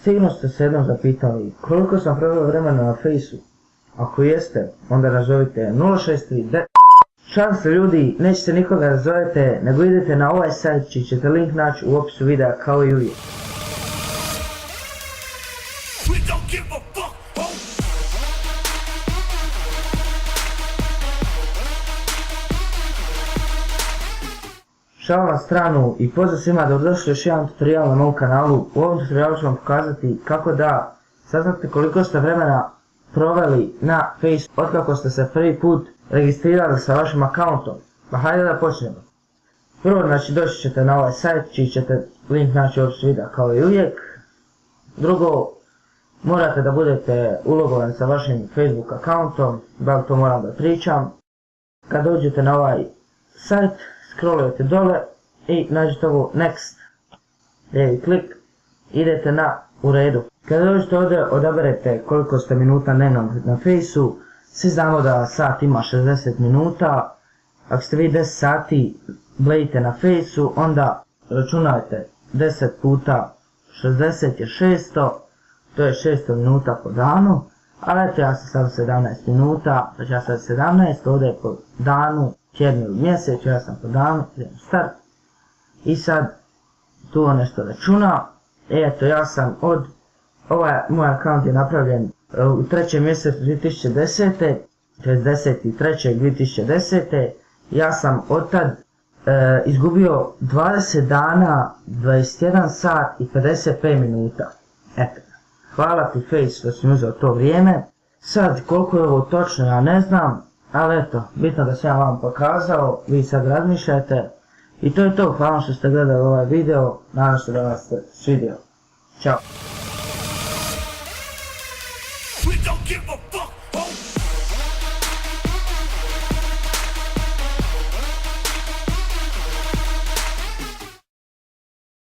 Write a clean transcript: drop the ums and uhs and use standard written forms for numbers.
Sigurno ste se jednom zapitali koliko sam proveo vremena na Fejsu. Ako jeste, onda nazovite 063. Šanse ljudi, nećete nikoga nazovete, nego idete na ovaj sajt čiji ćete link naći u opisu videa kao i uvijek. Šalu na stranu i pozdrav svima da došli još jedan tutorial na mom kanalu. U ovom tutorialu ću vam pokazati kako da saznate koliko ste vremena proveli na Facebooku otkako ste se prvi put registrirali sa vašim akauntom. Pa hajde da počnemo. Prvo, znači, doći ćete na ovaj sajt čiji ćete link naći u opisu videa kao i uvijek. Drugo, morate da budete ulogovani sa vašim Facebook akauntom, da to moram da pričam. Kad dođete na ovaj sajt, scrollujete dole i nađete ovo next, lijevi klik, idete na u redu. Kada dođete ovdje odaberete koliko ste minuta dnevno na Fejsu. Svi znamo da sat ima 60 minuta, ako ste vi 10 sati blejite na Fejsu, onda računajte 10 puta 60 je 600, to je 600 minuta po danu, ali eto ja sam sad 17 minuta, znači ja sad 17, ovdje je po danu, tjednu ili mjesecu, ja sam po danu, idem start. I sad tu nešto računa, eto ja sam ovaj moj akaunt je napravljen u 3. mjesecu 2010. To je 10.3.2010. Ja sam od tad izgubio 20 dana, 21 sat i 55 minuta. Eto, hvala ti Face što si mi uzeo to vrijeme. Sad koliko je ovo točno ja ne znam, ali eto, bitno da sam ja vam pokazao, vi sad razmišljajte. I to je to, hvala što ste gledali ovaj video, nadam se da vas se svidio. Ćao! We don't give a fuck.